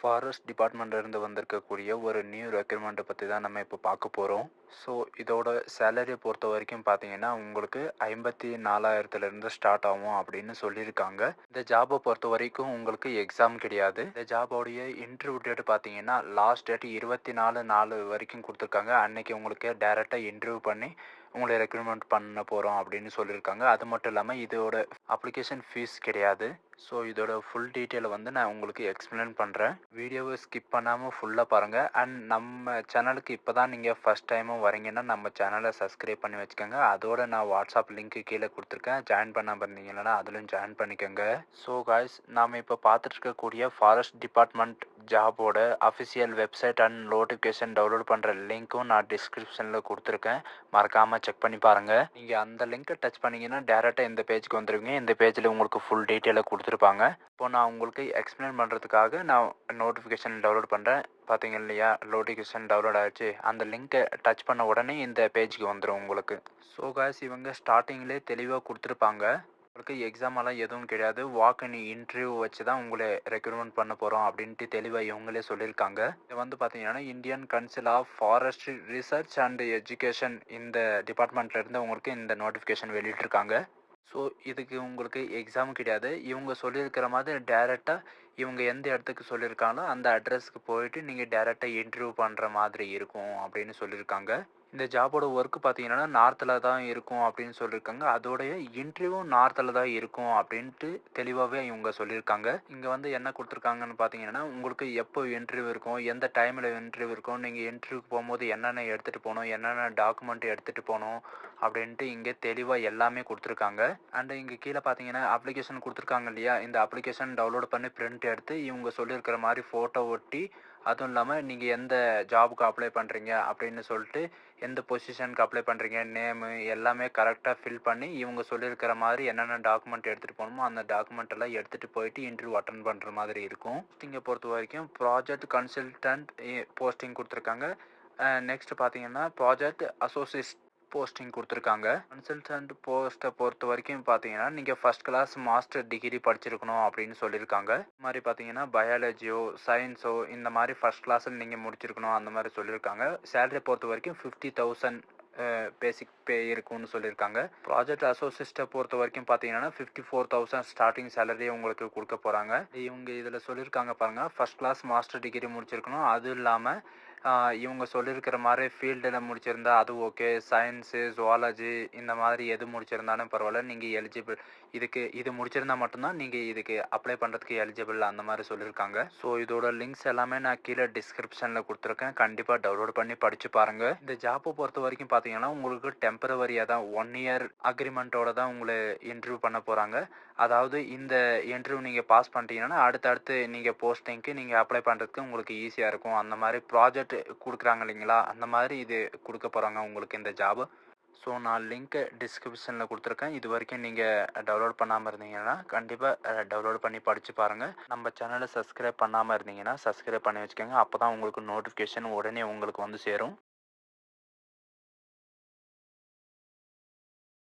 Forest டிபார்ட்மெண்ட்லேருந்து வந்திருக்கக்கூடிய ஒரு new ரெக்ரூட்மெண்ட்டை பற்றி தான் நம்ம இப்போ பார்க்க போகிறோம். ஸோ இதோட சேலரியை பொறுத்த வரைக்கும் பார்த்தீங்கன்னா உங்களுக்கு 54,000லேருந்து ஸ்டார்ட் ஆகும் அப்படின்னு சொல்லியிருக்காங்க. இந்த ஜாபை பொறுத்த வரைக்கும் உங்களுக்கு எக்ஸாம் கிடையாது. இந்த ஜாபோடைய இன்டர்வியூ டேட் பார்த்தீங்கன்னா லாஸ்ட் டேட் 24/4 வரைக்கும் கொடுத்துருக்காங்க. அன்னைக்கு உங்களுக்கு டேரெக்டாக இன்டர்வியூ பண்ணி உங்களை ரெக்ரூட்மெண்ட் பண்ண போகிறோம் அப்படின்னு சொல்லியிருக்காங்க. அது மட்டும் இல்லாமல் இதோட அப்ளிகேஷன் ஃபீஸ் கிடையாது. ஸோ இதோட ஃபுல் டீட்டெயிலை வந்து நான் உங்களுக்கு எக்ஸ்பிளைன் பண்ணுறேன். வீடியோவை ஸ்கிப் பண்ணாமல் ஃபுல்லாக பாருங்கள். அண்ட் நம்ம சேனலுக்கு இப்போ தான் நீங்கள் ஃபஸ்ட் டைமும் வரீங்கன்னா நம்ம சேனலை சப்ஸ்கிரைப் பண்ணி வச்சுக்கோங்க. அதோட நான் வாட்ஸ்அப் லிங்க்கு கீழே கொடுத்துருக்கேன். ஜாயின் பண்ணாமல் இருந்தீங்கன்னா அதிலும் ஜாயின் பண்ணிக்கோங்க. ஸோ காய்ஸ், நாம் இப்போ பார்த்துட்டு இருக்கக்கூடிய ஃபாரஸ்ட் டிபார்ட்மெண்ட் ஜாபோட official website and notification download பண்ணுற லிங்க்கும் நான் டிஸ்கிரிப்ஷனில் கொடுத்துருக்கேன். மறக்காமல் செக் பண்ணி பாருங்கள். நீங்கள் அந்த லிங்க்கை டச் பண்ணிங்கன்னா டேரெக்டாக இந்த பேஜுக்கு வந்துடுவீங்க. இந்த பேஜில் உங்களுக்கு ஃபுல் டீட்டெயிலை கொடுத்துருப்பாங்க. இப்போ நான் உங்களுக்கு எக்ஸ்பிளைன் பண்ணுறதுக்காக நான் நோட்டிஃபிகேஷன் டவுன்லோட் பண்ணுறேன். பார்த்தீங்க இல்லையா, நோட்டிஃபிகேஷன் டவுன்லோட் ஆகிடுச்சு. அந்த லிங்க்கை டச் பண்ண உடனே இந்த பேஜுக்கு வந்துடும் உங்களுக்கு. ஸோ காய்ஸ், இவங்க ஸ்டார்டிங்லேயே தெளிவாக கொடுத்துருப்பாங்க. உங்களுக்கு எக்ஸாமெல்லாம் எதுவும் கிடையாது. வாக் இன் இன்டர்வியூ வச்சு தான் உங்களை ரெக்ரூட்மெண்ட் பண்ண போகிறோம் அப்படின்ட்டு தெளிவாக இவங்களே சொல்லியிருக்காங்க. இது வந்து பார்த்தீங்கன்னா Indian council of forest research and education இந்த டிபார்ட்மெண்ட்லேருந்து உங்களுக்கு இந்த நோட்டிஃபிகேஷன் வெளியிட்டிருக்காங்க. ஸோ இதுக்கு உங்களுக்கு எக்ஸாம் கிடையாது. இவங்க சொல்லியிருக்கிற மாதிரி டேரெக்டாக இவங்க எந்த இடத்துக்கு சொல்லியிருக்காங்களோ அந்த அட்ரஸ்க்கு போயிட்டு நீங்கள் டேரெக்டாக இன்டர்வியூ பண்ணுற மாதிரி இருக்கும் அப்படின்னு சொல்லியிருக்காங்க. இந்த ஜாபோட ஒர்க் பார்த்தீங்கன்னா நார்த்தில் தான் இருக்கும் அப்படின்னு சொல்லியிருக்காங்க. அதோடைய இன்டர்வியூ நார்த்தில் தான் இருக்கும் அப்படின்ட்டு தெளிவாகவே இவங்க சொல்லியிருக்காங்க. இங்கே வந்து என்ன கொடுத்துருக்காங்கன்னு பார்த்தீங்கன்னா உங்களுக்கு எப்போ இன்டர்வியூ இருக்கும், எந்த டைமில் இன்டர்வியூ இருக்கும், நீங்கள் இன்டர்வியூக்கு போகும்போது என்னென்ன எடுத்துகிட்டு போகணும், என்னென்ன டாக்குமெண்ட் எடுத்துகிட்டு போகணும் அப்படின்ட்டு இங்கே தெளிவாக எல்லாமே கொடுத்துருக்காங்க. அண்ட் இங்கே கீழே பார்த்தீங்கன்னா அப்ளிகேஷன் கொடுத்துருக்காங்க இல்லையா, இந்த அப்ளிகேஷன் டவுன்லோட் பண்ணி பிரிண்ட் எடுத்து இவங்க சொல்லியிருக்கிற மாதிரி ஃபோட்டோ ஒட்டி, அதுவும் இல்லாமல் நீங்கள் எந்த ஜாபுக்கு அப்ளை பண்ணுறீங்க அப்படின்னு சொல்லிட்டு எந்த பொசிஷனுக்கு அப்ளை பண்ணுறீங்க, நேமு எல்லாமே கரெக்டாக ஃபில் பண்ணி இவங்க சொல்லியிருக்கிற மாதிரி என்னென்ன டாக்குமெண்ட் எடுத்துகிட்டு போகணுமோ அந்த டாக்குமெண்ட் எல்லாம் எடுத்துகிட்டு போயிட்டு இன்டர்வியூ அட்டன் பண்ணுற மாதிரி இருக்கும். இங்கே பொறுத்த வரைக்கும் ப்ராஜெக்ட் கன்சல்டன்ட் போஸ்டிங் கொடுத்துருக்காங்க. நெக்ஸ்ட் பார்த்தீங்கன்னா ப்ராஜெக்ட் அசோசியேட் போஸ்டிங் கொடுத்துருக்காங்க. கன்சல்டன்ட் போஸ்ட்டை பொறுத்த வரைக்கும் பார்த்தீங்கன்னா நீங்கள் ஃபஸ்ட் கிளாஸ் மாஸ்டர் டிகிரி படிச்சிருக்கணும் அப்படின்னு சொல்லியிருக்காங்க. இந்த மாதிரி பார்த்தீங்கன்னா பயாலஜியோ சயின்ஸோ இந்த மாதிரி ஃபஸ்ட் கிளாஸில் நீங்கள் முடிச்சிருக்கணும் அந்த மாதிரி சொல்லியிருக்காங்க. சேலரி பொறுத்த வரைக்கும் 50,000 பேசிக் பே இருக்குன்னு சொல்லியிருக்காங்க. ப்ராஜெக்ட் அசோசியேட்டை பொறுத்த வரைக்கும் பார்த்தீங்கன்னா 54,000 ஸ்டார்டிங் சேலரியை உங்களுக்கு கொடுக்க போகிறாங்க. இவங்க இதில் சொல்லியிருக்காங்க பாருங்கள், ஃபஸ்ட் கிளாஸ் மாஸ்டர் டிகிரி முடிச்சிருக்கணும். அதுவும் இல்லாமல் இவங்க சொல்லியிருக்கிற மாதிரி ஃபீல்டில் முடிச்சிருந்தா அது ஓகே. சயின்ஸு ஜுவாலஜி இந்த மாதிரி எது முடிச்சிருந்தாலும் பரவாயில்ல, நீங்கள் எலிஜிபிள். இது முடிச்சிருந்தா மட்டும்தான் நீங்கள் இதுக்கு அப்ளை பண்ணுறதுக்கு எலிஜிபிள் அந்த மாதிரி சொல்லியிருக்காங்க. ஸோ இதோட லிங்க்ஸ் எல்லாமே நான் கீழே டிஸ்கிரிப்ஷனில் கொடுத்துருக்கேன். கண்டிப்பாக டவுன்லோட் பண்ணி படித்து பாருங்கள். இந்த ஜாப்பை பொறுத்த வரைக்கும் பார்த்தீங்கன்னா உங்களுக்கு டெம்பரவரியாக தான் 1 இயர் அக்ரிமெண்ட்டோட தான் உங்களை இன்டர்வியூ பண்ண போகிறாங்க. அதாவது இந்த இன்டர்வியூ நீங்கள் பாஸ் பண்ணிட்டீங்கன்னா அடுத்தடுத்து நீங்கள் போஸ்டிங்க்கு நீங்கள் அப்ளை பண்ணுறதுக்கு உங்களுக்கு ஈஸியாக இருக்கும். அந்த மாதிரி ப்ராஜெக்ட் கொடுக்குறாங்க இல்லைங்களா, அந்த மாதிரி இது கொடுக்க போகிறாங்க உங்களுக்கு இந்த ஜாபு. ஸோ நான் லிங்க்கை டிஸ்கிரிப்ஷனில் கொடுத்துருக்கேன். இது வரைக்கும் நீங்கள் டவுன்லோட் பண்ணாமல் இருந்தீங்கன்னா கண்டிப்பாக டவுன்லோட் பண்ணி படித்து பாருங்கள். நம்ம சேனலை சப்ஸ்கிரைப் பண்ணாமல் இருந்தீங்கன்னா சப்ஸ்கிரைப் பண்ணி வச்சுக்கோங்க. அப்போ தான் உங்களுக்கு நோட்டிஃபிகேஷன் உடனே உங்களுக்கு வந்து சேரும்.